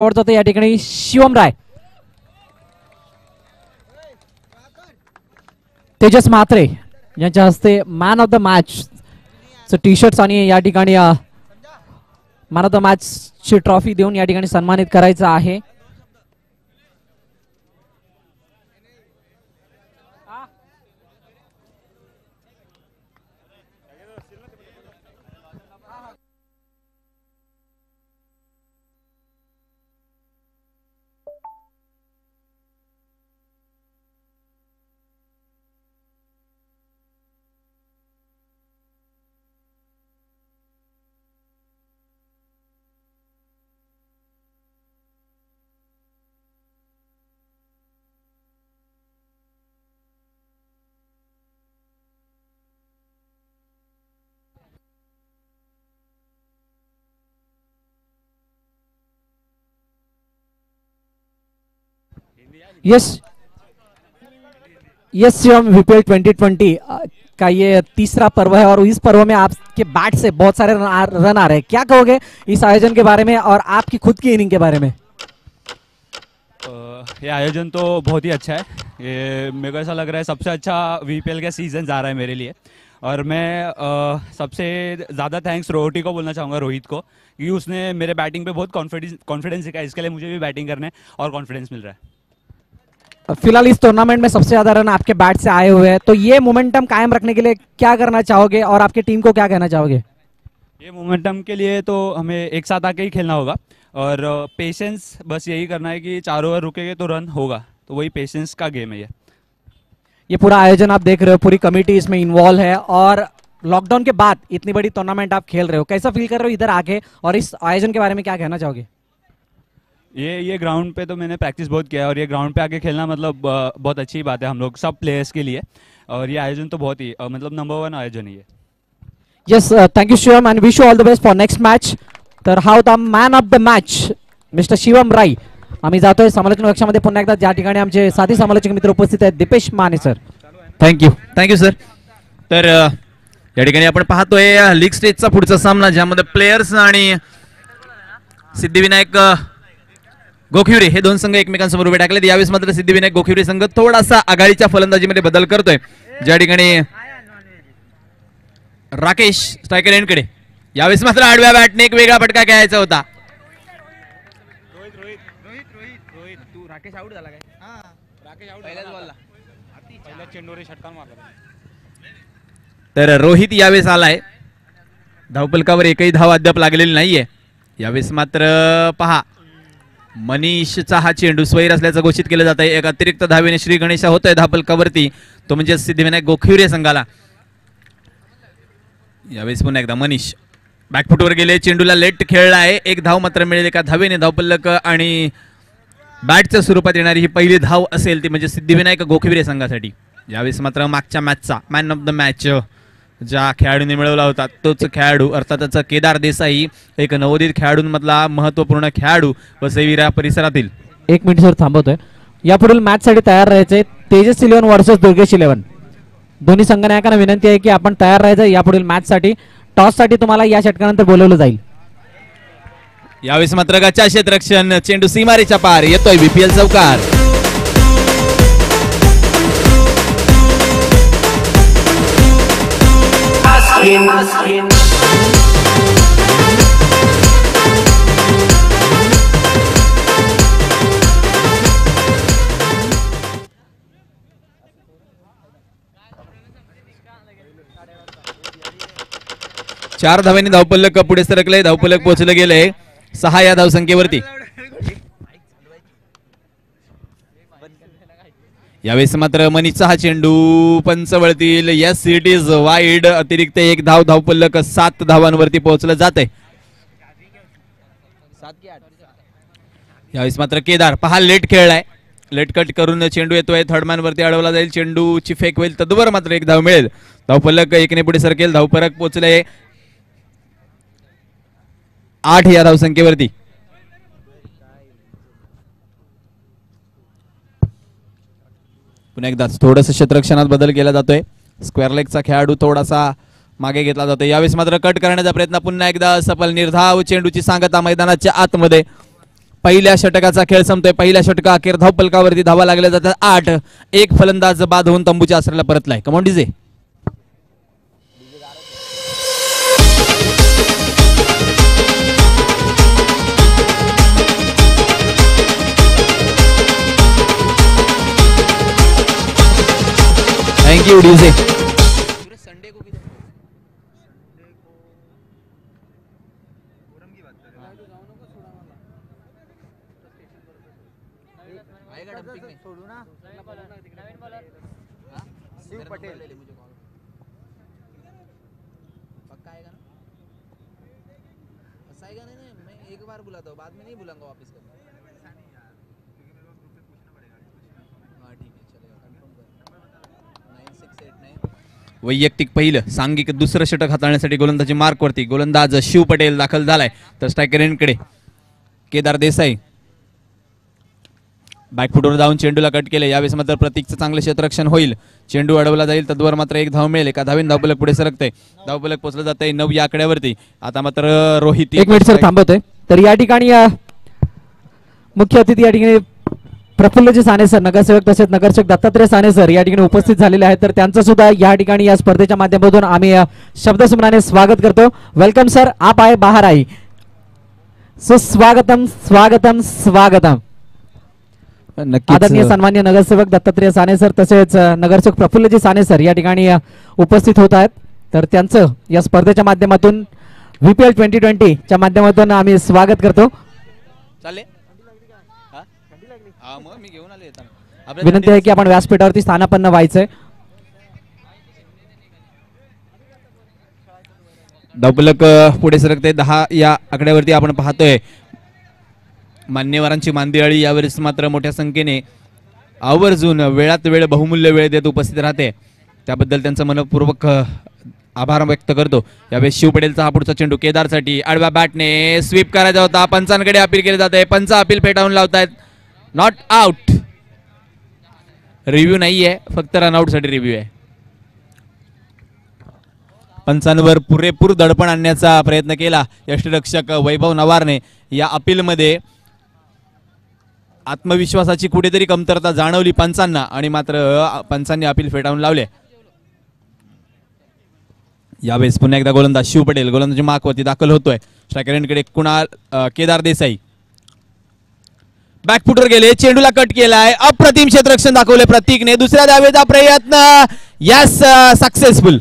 जातो या ठिकाणी शिवम राय, तेजस म्हात्रे यांच्या हस्ते man of the match T shirts आणि या ठिकाणी मॅन ऑफ द मॅच ची ट्रॉफी देऊन या ठिकाणी सन्मानित करायचं आहे. यस यस शिवम, VPL 2020 का ये तीसरा पर्व है और इस पर्व में आपके बैट से बहुत सारे रन आ रहे हैं. क्या कहोगे इस आयोजन के बारे में और आपकी खुद की इनिंग के बारे में? ये आयोजन तो बहुत ही अच्छा है. ये मेरे को ऐसा लग रहा है सबसे अच्छा VPL का सीजन जा रहा है मेरे लिए. और मैं सबसे ज़्यादा थैंक्स रोहित को बोलना चाहूँगा, रोहित को, क्योंकि उसने मेरे बैटिंग पे बहुत कॉन्फिडेंस दिखाया. इसके लिए मुझे भी बैटिंग करने और कॉन्फिडेंस मिल रहा है. फिलहाल इस टूर्नामेंट में सबसे ज्यादा रन आपके बैट से आए हुए हैं, तो ये मोमेंटम कायम रखने के लिए क्या करना चाहोगे और आपकी टीम को क्या कहना चाहोगे? ये मोमेंटम के लिए तो हमें एक साथ आके ही खेलना होगा और पेशेंस, बस यही करना है कि 4 ओवर रुकेंगे तो रन होगा. तो वही पेशेंस का गेम है ये पूरा आयोजन आप देख रहे हो, पूरी कमेटी इसमें इन्वॉल्व है और लॉकडाउन के बाद इतनी बड़ी टूर्नामेंट आप खेल रहे हो, कैसा फील कर रहे हो इधर आके और इस आयोजन के बारे में क्या कहना चाहोगे? ये ग्राउंड पे तो मैंने प्रैक्टिस बहुत किया है और ये ग्राउंड पे आके खेलना मतलब बहुत अच्छी बात है हम लोग सब प्लेयर्स के लिए. और ये आयोजन तो बहुत ही मतलब नंबर 1 आयोजन है ये. Yes, thank you Shivam and wish you all the best for next match. तर हा होता man of the match mister Shivam Rai. आम्ही जातोय समालोचन कक्षामध्ये पुन्हा एकदा, ज्या ठिकाणी आमचे साथी समालोचक मित्र उपस्थित आहेत. Dipesh Mane sir. Thank you sir. तर या ठिकाणी आपण पाहतोय लीग स्टेजचा पुढचा सामना, ज्यामध्ये प्लेयर्स आणि सिद्धिविनायक गोखिवरे हे दोन संघ एकमेकांसमोर उभे टाकलेत. यावेळेस मात्र सिद्धिविनायक गोखिवरे संघ थोडासा आघाडीच्या फलंदाजीमध्ये बदल करतोय, ज्या ठिकाणी राकेश स्ट्रायकर एंडकडे. यावेळेस मात्र आडव्या बॅटने एक वेगळा फटका खेळायचा होता. तर रोहित यावेळेस आलाय. धावफलकावर एकही धाव अद्याप लागलेली नाहीये. यावेळेस मात्र पहा, मनीषचा हा चेंडू स्वैर असल्याचं घोषित केलं जात आहे. एक अतिरिक्त धावेने श्री गणेशा होतोय धावफलकावरती, तो म्हणजे सिद्धिविनायक गोखिवरे संघाला. यावेळेस पुन्हा एकदा मनीष बॅकफुटवर गेले, चेंडूला लेट खेळला आहे. एक धाव मात्र मिळेल एका धावेने. धावफलक आणि बॅटच्या स्वरूपात येणारी ही पहिली धाव असेल ती म्हणजे सिद्धिविनायक गोखिवरे संघासाठी. यावेळेस मात्र मागच्या मॅचचा मॅन ऑफ द मॅच ज्या खेळाडूने मिळवला होता तोच खेळाडू अर्थातच केदार देसाई, एक नवोदित खेळाडूंमधला महत्वपूर्ण खेळाडू वसईविरा परिसरातील. एक मिनिट सर थांबवतोय. यापुढील मॅच साठी तयार राहायचंय. तेजस 11 वर्सेस दुर्गेश 11. दोन्ही संघनायकांना विनंती आहे की आपण तयार राहायचं. यापुढील मॅच साठी टॉस साठी तुम्हाला या षटकानंतर बोलवलं जाईल. यावेळेस मात्र गच्चा क्षेत्ररक्षण, चेंडू सीमारेच्या पार येतोय. VPL चौकार. चार धावांनी धावफलक पुढे सरकले. धावफलक पोहोचले गेले 6 या धावसंख्येवरती. यावेळेस मात्र मनीषचा हा चेंडू पंच वळतील. Yes, it is wide. अतिरिक्त एक धाव. धावफलक 7 धावांवरती पोहोचलं जाते. यावेळेस मात्र केदार पहा लेट खेळलाय. लेट कट करून चेंडू येतोय. थर्डमॅन वरती अडवला जाईल. चेंडूची फेक होईल. तदवर मात्र एक धाव मिळेल. धावफलक 1 ने पुढे सरकेल. धावफरक पोहोचले 8 या धावसंख्येवरती. पुन्हा एकदा थोडंसं क्षेत्ररक्षणात बदल केला जातोय. स्क्वेअर लेगचा खेळाडू थोडासा मागे घेतला जातो. यावेळेस मात्र कट करण्याचा प्रयत्न पुन्हा एकदा सफल. निर्धाव चेंडूची सांगता मैदानाच्या आतमध्ये. पहिल्या षटकाचा खेळ संपतोय. पहिल्या षटका अखेर धावपलकावरती धावा लागल्या जातात 8. एक फलंदाज बाद होऊन तंबूच्या आसऱ्याला परतलाय. Come on DJ. Thank you DJ. Shiv Patel पक्का आएगा ना? ऐसा आएगा नहीं, मैं एक बार बुलाता हूँ, बाद में नहीं बुलाऊंगा वापस कभी. हाँ ठीक है, चलेगा. कंफर्म कर. 9689. वैयक्तिक पहिलं सांघिक दुसरं षटक हाताळण्यासाठी गोलंदाजी मार्कवरती गोलंदाज शिव पटेल दाखल झालाय. तर स्ट्रायकर एंडकडे केदार देसाई बॅकफुटवर जाऊन चेंडूला कट केले. यावेळेस मात्र प्रतीकचं चांगलं क्षेत्ररक्षण होईल. चेंडू अडवला जाईल. तद्वर मात्र एक धाव मिळेल. एका धावेन धावपलक पुढे सरकते. धावपलक पोहोचलं जाते 9 या आकड्यावरती. आता मात्र रोहित एक मिनिट सर थांबवतोय. तर या ठिकाणी मुख्य अतिथी या ठिकाणी प्रफुल्लजी साने सर नगरसेवक तसेच नगरसेवक दत्तात्रय साने सर या ठिकाणी उपस्थित झालेले आहेत. तर त्यांचं सुद्धा या ठिकाणी या स्पर्धेच्या माध्यमातून आम्ही शब्दसुमनाने स्वागत करतो. वेलकम सर, आप आए बाहर आई. सुस्वागतम स्वागतम स्वागतम. आदरणीय सन्मान्य नगरसेवक दत्तात्रय साने सर तसेच नगरसेवक प्रफुल्लजी साने सर या ठिकाणी उपस्थित होत आहेत. तर त्यांचं या स्पर्धेच्या माध्यमातून VPL 2020 च्या माध्यमातून आम्ही स्वागत करतो. चालेल. मी घेऊन आले येताना. विनंती आहे की आपण व्यासपीठावरती स्थानापन्न व्हायचंय. धावपलक पुढे सरकते 10 या आकड्यावरती. आपण पाहतोय मान्यवरांची मांदियाळी यावेळेस मात्र मोठ्या संख्येने आवर्जून वेळात वेळ बहुमूल्य वेळ देत उपस्थित राहते. त्याबद्दल त्यांचं मनपूर्वक आभार व्यक्त करतो. यावेळेस शिव पटेलचा हा पुढचा चेंडू केदारसाठी आडव्या बॅटने स्वीप करायचा होता. पंचांकडे अपील केले जाते. पंच अपील फेटाळून लावतायत. Not out. रिव्ह्यू नाहीये, फक्त रनआउट साठी रिव्ह्यू आहे. पंचांवर पुरेपूर दडपण आणण्याचा प्रयत्न केला यष्टिरक्षक वैभव नवारने. या अपीलमध्ये आत्मविश्वासाची कुठेतरी कमतरता जाणवली पंचांना आणि मात्र पंचांनी अपील फेटाळून लावले. यावेळेस पुन्हा एकदा गोलंदाज शिव पटेल गोलंदाजी मार्कवरती दाखल होतोय. स्ट्रायकर एंडकडे कुणाल केदार देसाई बॅकफुटवर गेले. चेंडूला कट केलाय. अप्रतिम क्षेत्ररक्षण दाखवले प्रतीकने. दुसऱ्या धावेचा प्रयत्न यस सक्सेसफुल.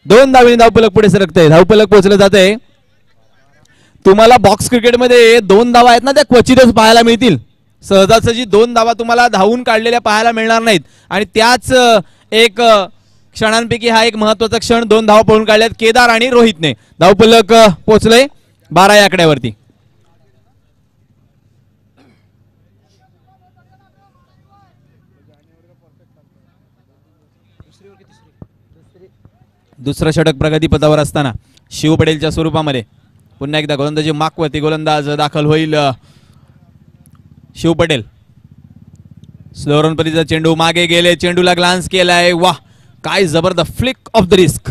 2 धावेने धावपलक पुढे सरकते. धावपलक पोहोचलं जाते. तुम्हाला बॉक्स क्रिकेटमध्ये 2 धावा आहेत ना, त्या क्वचितच पाहायला मिळतील. सहजासहजी 2 धावा तुम्हाला धावून काढलेल्या पाहायला मिळणार नाहीत. आणि त्याच एक क्षणांपैकी हा एक महत्वाचा क्षण. 2 धावा पळून काढल्यात केदार आणि रोहितने. धावपलक पोहोचले 12 या आकड्यावरती. दुसरं षटक प्रगतीपथावर असताना शिव पटेलच्या स्वरूपामध्ये पुन्हा एकदा गोलंदाजी मार्कवरती गोलंदाज दाखल होईल. शिव पटेल स्लो रन पद्धतीचा चेंडू मागे गेले. चेंडूला ग्लान्स केलाय. वाह, काय जबरदस्त फ्लिक ऑफ द रिस्क.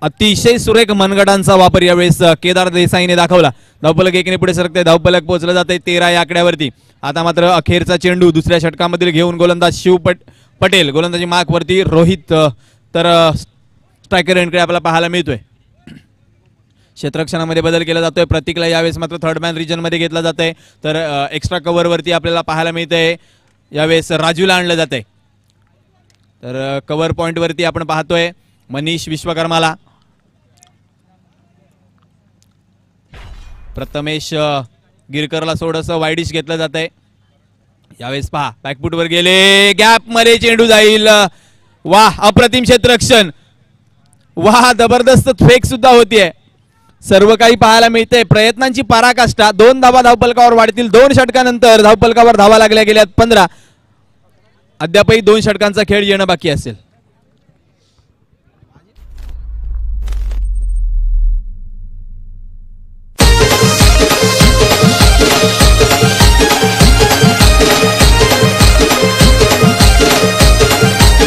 अतिशय सुरेख मनगटांचा वापर यावेळेस केदार देसाईने दाखवला. धावपलक 1 ने पुढे सरकते. धावपलक पोहोचलं जाते 13 या आकड्यावरती. आता मात्र अखेरचा चेंडू दुसऱ्या षटकामधील घेऊन गोलंदाज शिव पटेल गोलंदाजी मार्कवरती. रोहित तर स्ट्रायकर एंडकडे आपल्याला पाहायला मिळतोय. क्षेत्ररक्षणामध्ये बदल केला जातोय. प्रतीकला यावेळेस मात्र थर्ड मॅन रिजन मध्ये घेतला जातंय. तर एक्स्ट्रा कव्हर वरती आपल्याला पाहायला मिळतंय यावेळेस राजूला आणलं जातंय. तर कव्हर पॉइंट वरती आपण पाहतोय मनीष विश्वकर्माला. प्रथमेश गिरकरला थोडंसं वाईडिश घेतलं जातंय. यावेळेस पहा बॅकफुट वर गेले. गॅप मध्ये चेंडू जाईल. वाह, अप्रतिम क्षेत्ररक्षण. वाह, जबरदस्त फेक सुद्धा होतीये. सर्व काही पाहायला मिळते. प्रयत्नांची पराकाष्ठा. 2 धावा धावपलकावर वाढतील. 2 षटकानंतर धावपलकावर धावा लागल्या गेल्यात 15. अद्यापही 2 षटकांचा खेळ येणं बाकी असेल.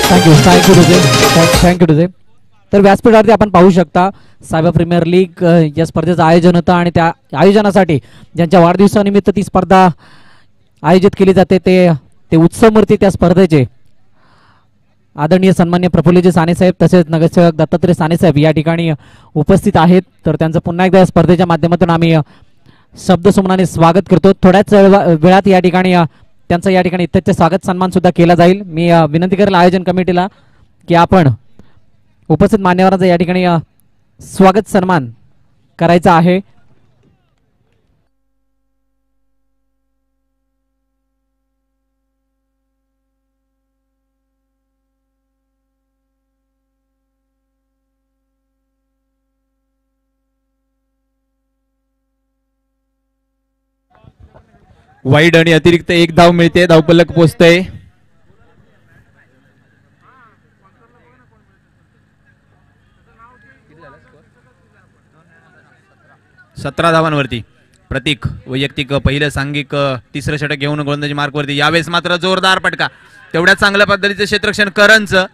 थँक्यू थँक्यू तुझे. तर व्यासपीठावरती आपण पाहू शकता सायबर प्रीमियर लीग या स्पर्धेचं आयोजन होतं आणि त्या आयोजनासाठी ज्यांच्या वाढदिवसानिमित्त ती स्पर्धा आयोजित केली जाते ते उत्सवमूर्ती त्या स्पर्धेचे आदरणीय सन्मान्य प्रफुल्लजी सानेसाहेब तसेच नगरसेवक दत्तात्रय सानेसाहेब या ठिकाणी उपस्थित आहेत. तर त्यांचं पुन्हा एकदा या स्पर्धेच्या माध्यमातून आम्ही शब्दसुमनाने स्वागत करतो. थोड्याच वेळात या ठिकाणी त्यांचं या ठिकाणी इत्याचे स्वागत सन्मान सुद्धा केला जाईल. मी विनंती करेल आयोजन कमिटीला की आपण उपस्थित मान्यवरांचा या ठिकाणी स्वागत सन्मान करायचा आहे. वाईड आणि अतिरिक्त एक धाव मिळते. धावपलक पोचतंय 17 धावांवरती. प्रतीक वैयक्तिक पहिलं सांघिक तिसरं षटक घेऊन गोलंदाजी मार्कवरती. यावेळेस मात्र जोरदार पटका. तेवढ्याच चांगल्या पद्धतीचे क्षेत्ररक्षण करणचं.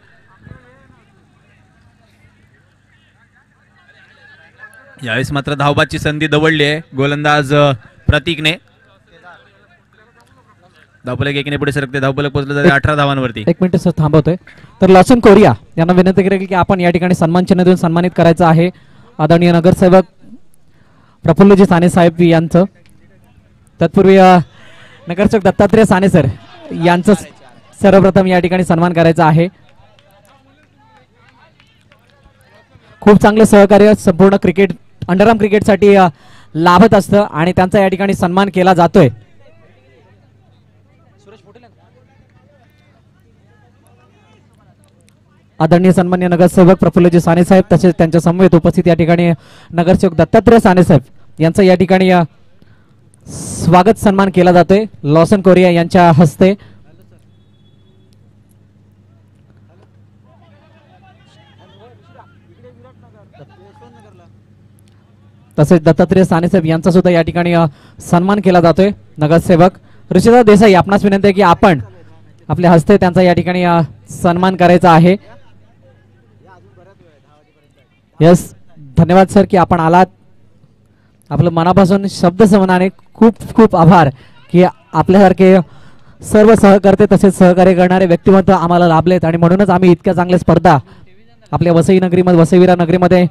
यावेळेस मात्र धावबाची संधी दवडली आहे गोलंदाज प्रतीकने. धावपलक एकीने पुढे सरकते. धावपलक पोहोचलं जाते 18 धावांवरती. एक मिनिट सर थांबवतोय. तर लॉसन कोरिया यांना विनंती करेल की आपण या ठिकाणी सन्मान चिन्ह देऊन सन्मानित करायचं आहे आदरणीय नगरसेवक प्रफुल्लजी साने साहेब यांचं. तत्पूर्वी नगरसेवक दत्तात्रय साने सर यांचं सर्वप्रथम या ठिकाणी सन्मान करायचा आहे. खूप चांगलं सहकार्य संपूर्ण क्रिकेट अंडरआर्म क्रिकेटसाठी लाभत असतं आणि त्यांचा या ठिकाणी सन्मान केला जातोय. आदरणीय सन्मान्य नगरसेवक प्रफुल्लजी साने साहेब तसेच त्यांच्या समवेत उपस्थित या ठिकाणी नगरसेवक दत्तात्रय साने साहेब यांचा या ठिकाणी स्वागत सन्मान केला जातोय लॉसन कोरिया यांच्या हस्ते. तसेच दत्तात्रय साने साहेब यांचा सुद्धा या ठिकाणी सन्मान केला जातोय. नगरसेवक ऋषिदा देसाई आपणास विनंती आहे की आपण आपल्या हस्ते त्यांचा या ठिकाणी सन्मान करायचा आहे. यस धन्यवाद सर की आपण आलात. आपलं मनापासून शब्द समनाने खूप खूप आभार की आपल्यासारखे सर्व सहकर्ते तसेच सहकार्य करणारे व्यक्तिमत्व आम्हाला लाभलेत आणि म्हणूनच आम्ही इतक्या चांगल्या स्पर्धा आपल्या वसई नगरीमध्ये वसईविरा नगरीमध्ये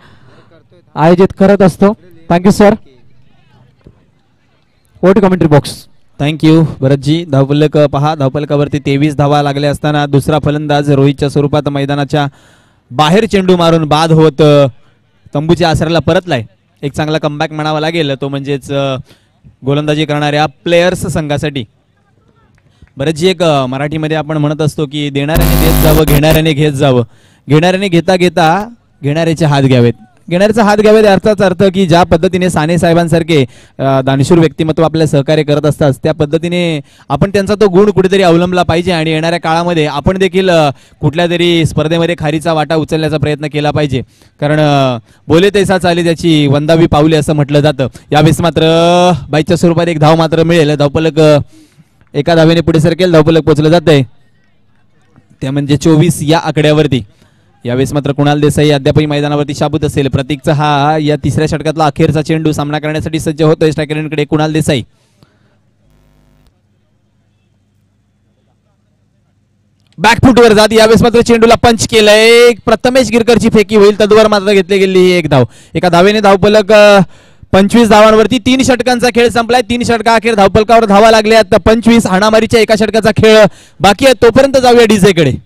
आयोजित करत असतो. Thank you sir. ओट कमेंट्री बॉक्स. थँक्यू भरतजी. धावपलक पहा. धावपलकावरती 23 धावा लागल्या असताना दुसरा फलंदाज रोहितच्या स्वरूपात मैदानाच्या बाहेर चेंडू मारून बाद होत तंबूच्या आसराला परतलाय. एक चांगला कमबॅक म्हणावा लागेल तो म्हणजेच गोलंदाजी करणाऱ्या प्लेयर्स संघासाठी. भरतजी एक मराठीमध्ये आपण म्हणत असतो की देणाऱ्याने देत जावं घेणाऱ्याने घेत जावं. घेणाऱ्याने घेता घेता घेणाऱ्याचे हात घ्यावेत. घेणाऱ्याचा हात घ्यावेत याचाच अर्थ की ज्या पद्धतीने साने साहेबांसारखे दानशूर व्यक्तिमत्व आपल्या सहकार्य करत असतात त्या पद्धतीने आपण त्यांचा तो गुण कुठेतरी अवलंबला पाहिजे आणि येणाऱ्या काळामध्ये आपण देखील कुठल्या तरी स्पर्धेमध्ये खारीचा वाटा उचलण्याचा प्रयत्न केला पाहिजे. कारण बोले तैसा चाले त्याची वंदावी पावले असं म्हटलं जातं. यावेळेस मात्र बाईच्या स्वरूपात एक धाव मात्र मिळेल. धावपलक एका धावेने पुढे सरकेल. धावपलक पोचलं जात आहे त्या म्हणजे 24 या आकड्यावरती. यावेळेस मात्र कुणाल देसाई अद्यापही मैदानावरती शाबूत असेल. प्रतीकचा हा या तिसऱ्या षटकातला अखेरचा चेंडू सामना करण्यासाठी सज्ज होतोय. स्ट्रायकरकडे कुणाल देसाई. बॅकफुटवर जात. यावेळेस मात्र चेंडूला पंच केलंय. प्रथमेश गिरकरची फेकी होईल. तद्वार मात्र घेतली गेली ही एक धाव. एका धावेने धावपलक 25 धावांवरती. 3 षटकांचा खेळ संपलाय. 3 षटका अखेर धावपलकावर धावा लागल्यात. 25 हाणामारीच्या एका षटकाचा खेळ बाकी आहे. तोपर्यंत जाऊया डीजे कडे.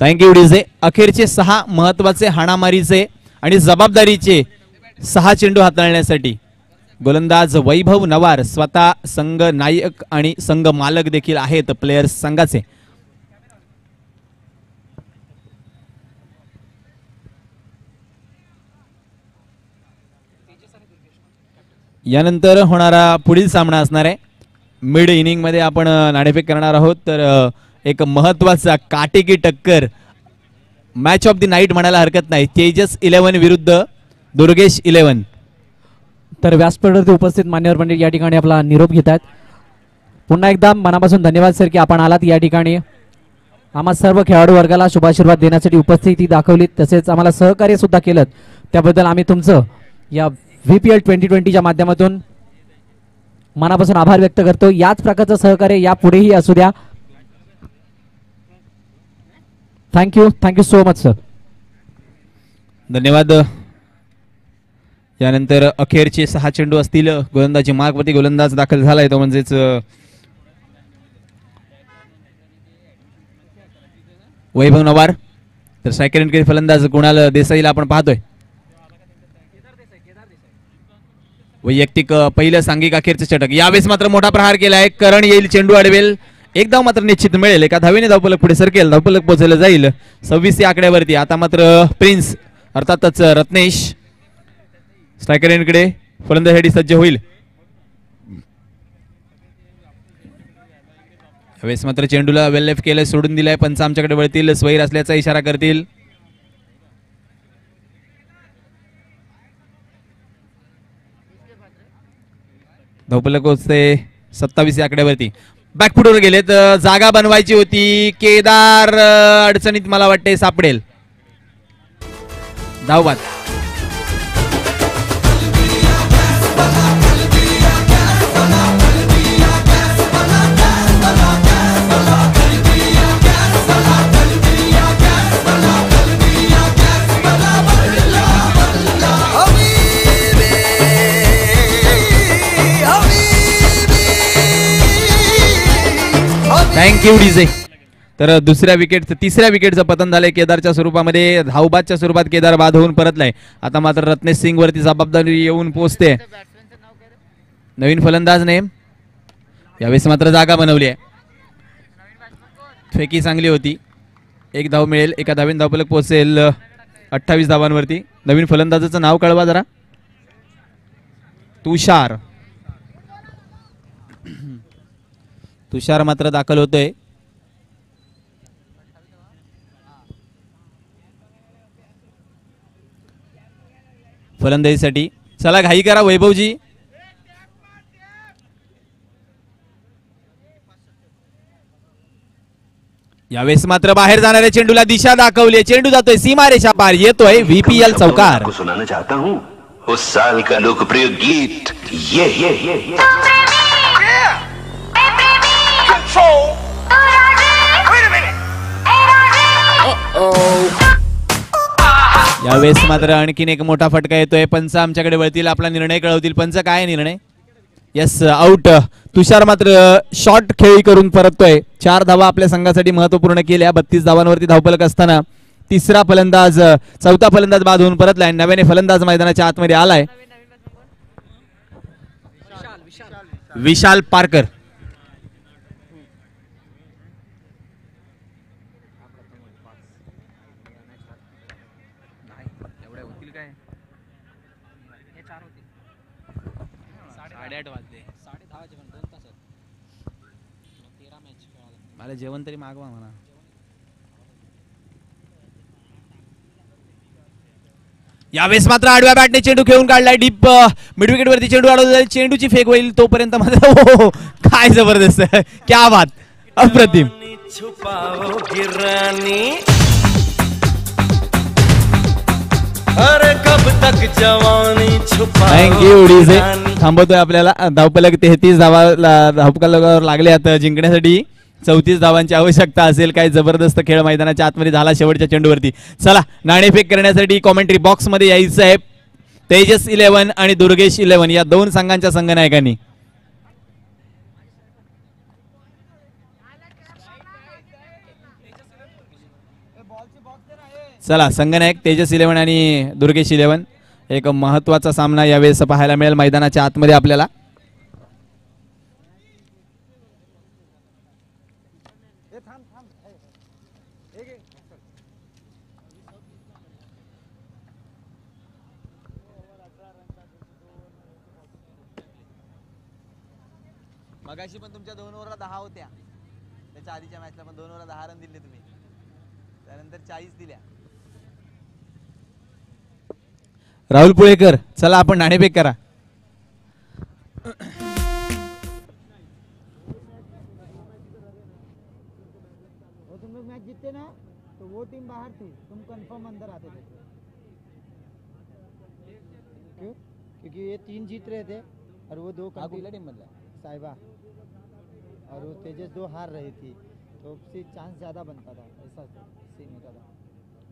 Thank you DJ. अखेरचे 6 महत्वाचे हाणामारीचे आणि जबाबदारीचे 6 चेंडू हाताळण्यासाठी गोलंदाज वैभव नवार स्वतः संघ नायक आणि संघ मालक देखील आहेत प्लेयर्स संघाचे. यानंतर होणारा पुढील सामना असणार आहे मिड इनिंग मध्ये आपण नाणेफेक करणार आहोत. तर एक महत्वाचा काटेकी टक्कर मॅच ऑफ द नाईट म्हणायला हरकत नाही. तेजस 11 विरुद्ध दुर्गेश 11. तर व्यासपीठावरती उपस्थित मान्यवर पंडित या ठिकाणी आपला निरोप घेत आहेत. पुन्हा एकदा मनापासून धन्यवाद सर की आपण आलात या ठिकाणी. आम्हा सर्व खेळाडू वर्गाला शुभाशीर्वाद देण्यासाठी उपस्थिती दाखवली, तसेच आम्हाला सहकार्य सुद्धा केलं. त्याबद्दल आम्ही तुमचं या VPL 2020च्या माध्यमातून मनापासून आभार व्यक्त करतो. याच प्रकारचं सहकार्य यापुढेही असू द्या. Thank you so much sir. धन्यवाद. यानंतर अखेरचे 6 चेंडू असतील. गोलंदाजी मार्गवरती गोलंदाज दाखल झालाय, तो म्हणजेच वैभव नवार. तर सेकंड फलंदाज कुणाल देसाईला आपण पाहतोय. वैयक्तिक पहिलं सांघिक अखेरचं षटक. यावेळेस मात्र मोठा प्रहार केलाय. करण येईल, चेंडू अडवेल. एक धाव मात्र निश्चित मिळेल. एका धावेने धावफलक पुढे सरकेल, धावफलक पोहोचलं जाईल 26 या आकड्यावरती. आता मात्र प्रिन्स अर्थातच रत्नेश स्ट्रायकर एंडकडे फलंदाजीसाठी सज्ज होईल. यावेळेस मात्र चेंडूला वेल लेफ्ट केलं, सोडून दिलाय. पंच आमच्याकडे वळतील, स्वैर असल्याचा इशारा करतील. धावफलक पोहोचते 27 या आकड्यावरती. बॅकफुटवर गेलेत, जागा बनवायची होती. केदार अडचणीत मला वाटते सापडेल. धावबाद. Thank you DJ. तर तिसऱ्या विकेटचं पतन झालंय केदारच्या स्वरूपामध्ये. धावबादच्या स्वरूपात केदार बाद होऊन परतलाय. आता मात्र रत्नेश सिंग वरती जबाबदारी येऊन पोहोचते. नवीन फलंदाज ने यावेळेस मात्र जागा बनवली आहे. फेकी चांगली होती. एक धाव मिळेल, एका धावेन धावफलक पोहोचेल 28 धावांवरती. नवीन फलंदाजाचं नाव कळवा जरा. तुषार मात्र दाखल होतोय. फलंदाजीसाठी. चला घाई करा वैभवजी. यावेळेस मात्र बाहेर जाणाऱ्या चेंडूला दिशा दाखवली. चेंडू जातोय सीमारेषा पार, येतोय VPL चौकार. सुनाना चाहता हूं उस साल का लोकप्रिय गीत ये यावेळेस मात्र आणखीन एक मोठा फटका येतोय. पंच आमच्याकडे वळतील, आपला निर्णय कळवतील. पंच काय निर्णय? Yes, out. तुषार मात्र शॉर्ट खेळी करून परततोय. 4 धावा आपल्या संघासाठी महत्वपूर्ण केल्या. 32 धावांवरती धावफलक असताना चौथा फलंदाज बाद होऊन परतलाय. नव्याने फलंदाज मैदानाच्या आतमध्ये आलाय. विशाल पारकर. मला जेवण तरी मागवा म्हणा. यावेळेस मात्र आडव्या बॅटने चेंडू खेळून काढलाय. डीप मिड विकेट वरती चेंडू अडवला. चेंडूची फेक होईल तोपर्यंत मात्र काय जबरदस्त, क्या बात, अप्रतिम. Thank you DJ. थांबवतोय आपल्याला. धावफलक 33 धावफलकावर लागले आता जिंकण्यासाठी. 34 धावांची आवश्यकता असेल. काय जबरदस्त खेळ मैदानाच्या आतमध्ये झाला शेवटच्या चेंडूवरती. चला नाणेफेक करण्यासाठी कॉमेंट्री बॉक्स मध्ये यायचं आहे. तेजस 11 आणि दुर्गेश 11 या 2 संघांच्या संघनायकांनी. चला संघनायक तेजस 11 आणि दुर्गेश 11. एक महत्वाचा सामना यावेळेस पाहायला मिळेल मैदानाच्या आतमध्ये आपल्याला. मगाशी पण तुमच्या 2 ओव्हरला 10 होत्या. त्याच्या आधीच्या मॅचला पण 2 ओव्हरला 10 रन दिले तुम्ही. त्यानंतर 40 दिल्या. राहुल पुळेकर, चला आपण नाणेफेक करा. तुम लोग मैच जीतते ना तो वो टीम बाहर थी, तुम कंफर्म अंदर आते थे. क्यों? क्योंकि ये 3 जीत रहे थे और वो 2 कुठल्या टीम मधला? साहिबा और वो तेजस 2 हार रही थी, तो उससे चांस ज़्यादा बनता था, ऐसा सीन होता था.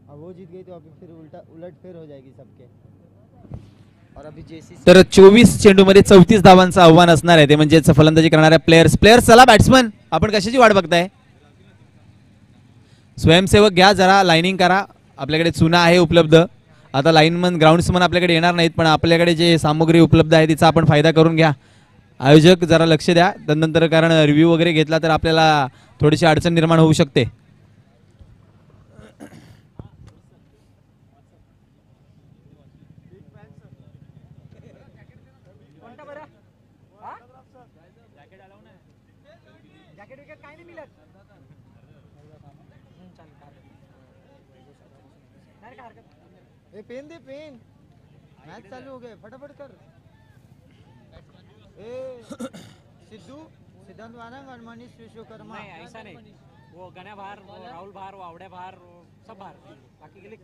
और वो जीत गई तो अभी फिर उलट फेर हो जाएगी सबके. और अभी जेसी तर 24 चेंडूमध्ये 34 धावांचं आव्हान असणार आहे, ते म्हणजेच फलंदाजी करणाऱ्या प्लेयर्स. चला बॅट्समन, आपण कशाची वाट बघताय? स्वयंसेवक घ्या, जरा लाईनिंग करा. आपल्याकडे चुना आहे उपलब्ध. आता लाईनमन ग्राउंड्समन आपल्याकडे येणार नाहीत, पण आपल्याकडे जे सामुग्री उपलब्ध आहे तिचा आपण फायदा करून घ्या. आयोजक जरा लक्ष द्या त्यानंतर, कारण रिव्ह्यू वगैरे घेतला तर आपल्याला थोडीशी अडचण निर्माण होऊ शकते. पेन दे पेन. मैच चालू हो गए, फटाफट कर. सिद्धांत वानंग और मनीष विश्वकर्मा. नहीं ऐसा नहीं, वो गण्या बाहर, वो राहुल बाहर, वो आवड़े बाहर, वो सब बाहर, बाकी के लिए.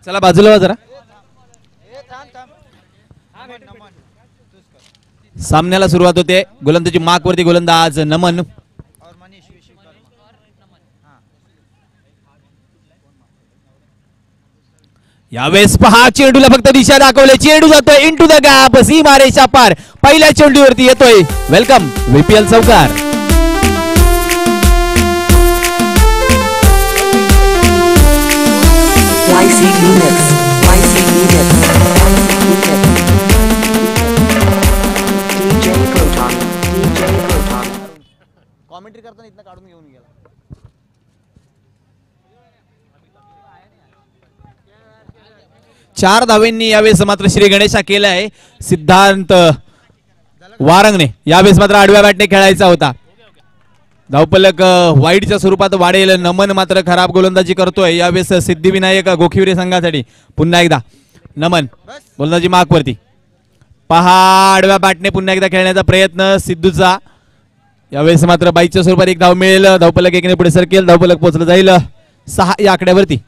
चला बाजूला वा जरा. सामन्याला सुरुवात होते. गोलंदाजी मार्कवरती गोलंदाज नमन. और मनीष विश्वकर्मा. यावेळेस पहा, चेंडूला फक्त दिशा दाखवली. चेंडू जातोय इंटू द गॅप, सीमारेषा पार. पहिल्या चेंडूवरती येतोय. वेलकम VPL चौकार. कॉमेंट्री करताना इथनं काढून घेऊन गेला. चार धावेंनी यावेळेस मात्र श्री गणेशा केलाय. सिद्धांत वारंगने यावेळेस मात्र आडव्या बॅटने खेळायचा होता. धावपलक वाईडच्या स्वरूपात वाढेल. नमन मात्र खराब गोलंदाजी करतोय यावेळेस. सिद्धिविनायक गोखिवरे संघासाठी पुन्हा एकदा नमन गोलंदाजी मार्कवरती. पहा, आडव्या बॅटने पुन्हा एकदा खेळण्याचा प्रयत्न सिद्धूचा. यावेळेस मात्र बाईकच्या स्वरूपात एक धाव मिळेल. धावपलक 1 ने पुढे सरकेल. धावपलक पोहोचलं जाईल 6 या आकड्यावरती.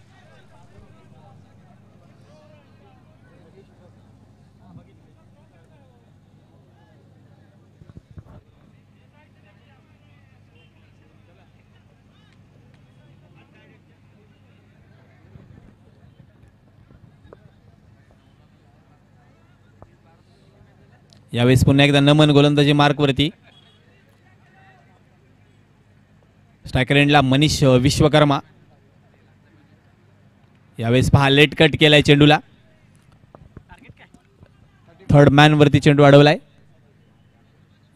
यावेळेस पुन्हा एकदा नमन गोलंदाजी मार्कवरती. स्ट्रायकर एंडला मनीष विश्वकर्मा. यावेळेस पहा, लेट कट केलाय चेंडूला. थर्ड मॅन वरती चेंडू अडवलाय.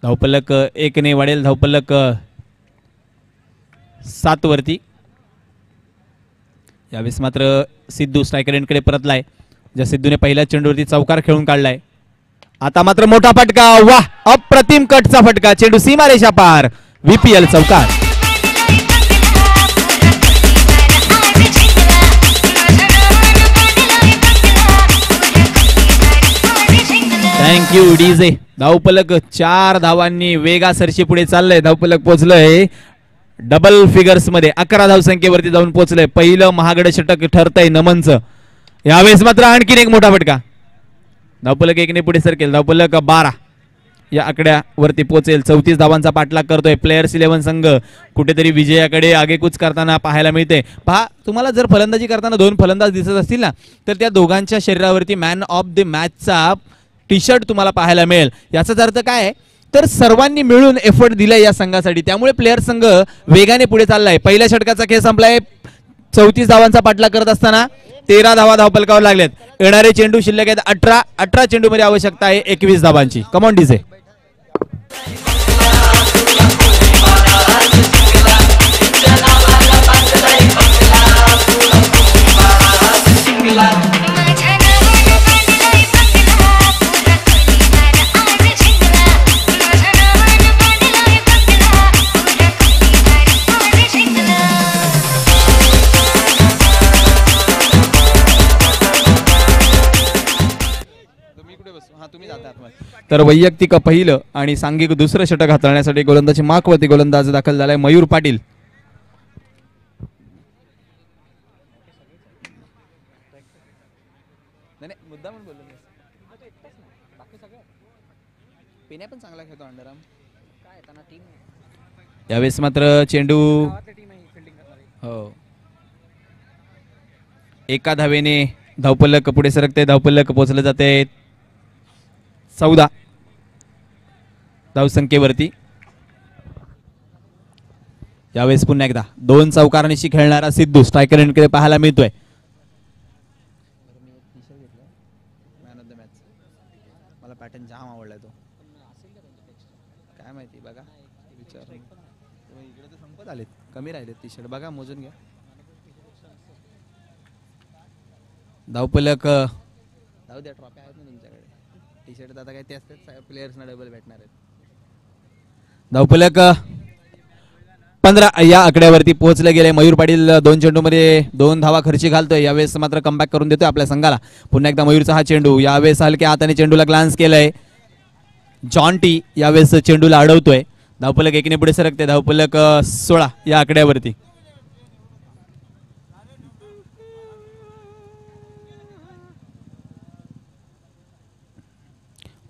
धावपलक 1 ने वाढेल. धावपलक 7 वरती. यावेळेस मात्र सिद्धू स्ट्रायकर एंडकडे परतलाय. ज्या सिद्धूने पहिल्या चेंडूवरती चौकार खेळून काढलाय. आता मात्र मोठा फटका. वाह, अप्रतिम कटचा फटका. चेंडू सीमारेषा पार. VPL चौकार. Thank you DJ. धावपलक 4 धावांनी वेगासरशी पुढे चाललंय. धावपलक पोहोचलंय डबल फिगर्स मध्ये. 11 धावसंख्येवरती जाऊन पोहोचलंय. पहिलं महागड षटक ठरतंय नमनचं. यावेळेस मात्र आणखीन एक मोठा फटका. धावपलक 1 ने पुढे सरकेल. धावपलक 12 या आकड्यावरती पोहोचेल. 34 धावांचा पाठलाग करतोय. प्लेयर्स 11 संघ कुठेतरी विजयाकडे आगेकूच करताना पाहायला मिळते. पहा, तुम्हाला जर फलंदाजी करताना 2 फलंदाज दिसत असतील ना, तर त्या दोघांच्या शरीरावरती मॅन ऑफ द मॅचचा टी-शर्ट तुम्हाला पाहायला मिळेल. याचाच अर्थ काय आहे, तर सर्वांनी मिळून एफर्ट दिलाय या संघासाठी. त्यामुळे प्लेयर संघ वेगाने पुढे चाललाय. पहिल्या षटकाचा खेळ संपलाय. 34 धावांचा पाठलाग करत असताना 13 धावा धावपलकावर लागलेत. येणारे चेंडू शिल्लक आहेत 18 चेंडू मध्ये आवश्यकता आहे 21 धावांची. Come on DJ. तर वैयक्तिक पहिलं आणि सांघिक दुसरं षटक हाताळण्यासाठी गोलंदाजी मार्कवरती गोलंदाज दाखल झालाय मयूर पाटील. मुद्दा म्हणून बोललो पिण्या पण चांगला खेळतो अंडरआर्म काय त्यांना टीम यावेळेस मात्र चेंडू हो एका धावेने धावपलक पुढे सरकते. धावपलक पोहोचलं जाते 14 धावसंख्येवरती. यावेळेस पुन्हा एकदा 2 चौकारांशी खेळणारा सिद्धू स्ट्रायकर एंडकडे पाहायला मिळतोय. मॅन ऑफ द मॅच मला पॅटर्न जाम आवडलाय तो काय माहिती बघा विचार इकडे तर संपत आलेत कमी राहिलेत टी शर्ट बघा मोजून घ्या. धावपलक जाऊ द्या ट्रॉफी आहेत ना तुमच्याकडे टी शर्ट आता काय ते असतात प्लेयर्सना डबल भेटणार आहेत. धावपलक 15 या आकड्यावरती पोहोचले गेले. मयूर पाटील 2 चेंडूमध्ये 2 धावा खर्ची घालतोय. यावेळेस मात्र कमबॅक करून देतोय आपल्या संघाला. पुन्हा एकदा मयूरचा हा चेंडू यावेळेस हलक्या हाताने चेंडूला ग्लान्स केलंय. जॉन्टी यावेळेस चेंडूला अडवतोय. धावपलक 1 ने पुढे सरकते. धावपलक 16 या आकड्यावरती.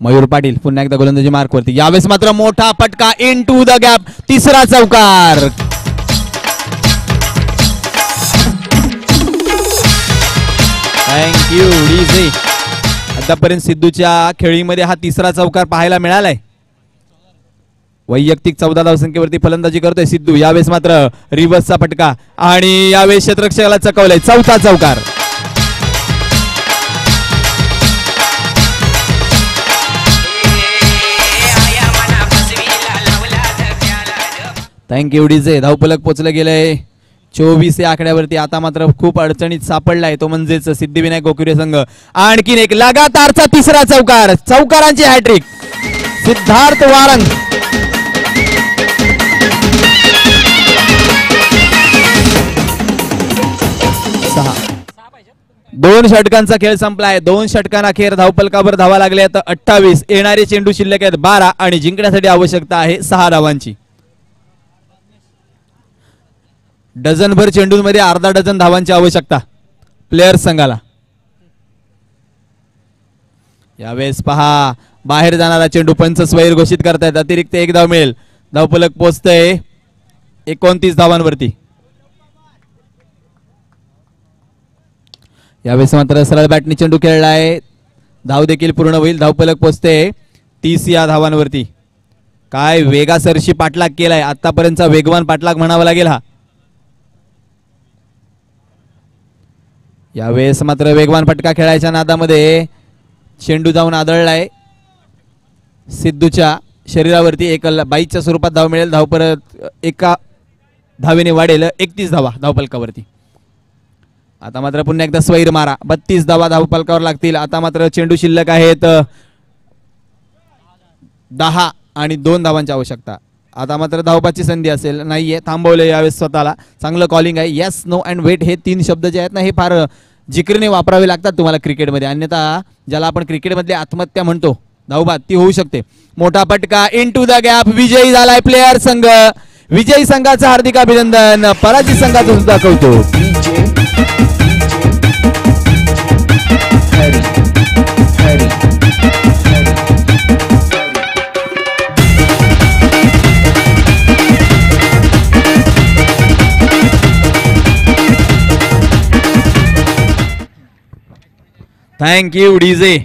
मयूर पाटील पुन्हा एकदा गोलंदाजी मार्कवरती. यावेळेस मात्र मोठा फटका इन टू द गॅप. तिसरा चौकार. Thank you DJ. आतापर्यंत सिद्धूच्या खेळीमध्ये हा तिसरा चौकार पाहायला मिळालाय. वैयक्तिक 14 धावसंख्येवरती फलंदाजी करतोय सिद्धू. यावेळेस मात्र रिव्हर्सचा फटका आणि यावेळेस क्षेत्ररक्षकाला चकवलंय. 4था चौकार. Thank you DJ. धावपलक पोचलं गेलंय 24 या आकड्यावरती. आता मात्र खूप अडचणीत सापडलाय तो म्हणजेच सिद्धिविनायक गोकुरे संघ. आणखीन एक लगातारचा तिसरा चौकार. चौकारांची हॅट्रिक सिद्धार्थ वारंग. सहा 2 षटकांचा खेळ संपलाय. 2 षटकांअखेर धावपलकावर धावा लागल्या तर 28. येणारे चेंडू शिल्लक आहेत 12 आणि जिंकण्यासाठी आवश्यकता आहे 6 धावांची. डझनभर चेंडूंमध्ये अर्धा डझन धावांची आवश्यकता प्लेयर्स संघाला. यावेळेस पहा बाहेर जाणारा चेंडू पंच स्वैर घोषित करतायत. अतिरिक्त 1 धाव मिळेल. धावपलक पोहोचतंय 29 धावांवरती. यावेळेस मात्र सरळ बॅटनी चेंडू खेळलाय. धाव देखील पूर्ण होईल. धावपलक पोहोचते 30 या धावांवरती. काय वेगासरशी पाठलाग केलाय. आतापर्यंतचा वेगवान पाठलाग म्हणावा लागेल हा. यावेळेस मात्र वेगवान फटका खेळायच्या नादामध्ये चेंडू जाऊन आदळलाय सिद्धूच्या शरीरावरती. 22च्या स्वरूपात धाव मिळेल. धाव परत 1 धावेने वाढेल. 31 धावा धावपलकावरती. आता मात्र पुन्हा एकदा स्वैर मारा. 32 धावा धावपलकावर लागतील. आता मात्र चेंडू शिल्लक आहेत 10 आणि 2 धावांची आवश्यकता. आता मात्र धावपाची संधी असेल. नाहीये. थांबवले यावेळेस स्वतःला. चांगलं कॉलिंग आहे. येस नो अँड वेट हे 3 शब्द जे आहेत ना हे फार जिकरीने वापरावे लागतात तुम्हाला क्रिकेटमध्ये. अन्यथा ज्याला आपण क्रिकेटमधली आत्महत्या म्हणतो धावबाद ती होऊ शकते. मोठा फटका इन टू द गॅप. विजयी झालाय प्लेयर संघ. विजयी संघाचं हार्दिक अभिनंदन. पराजित संघाचं सुद्धा कौतुक. Thank you DJ.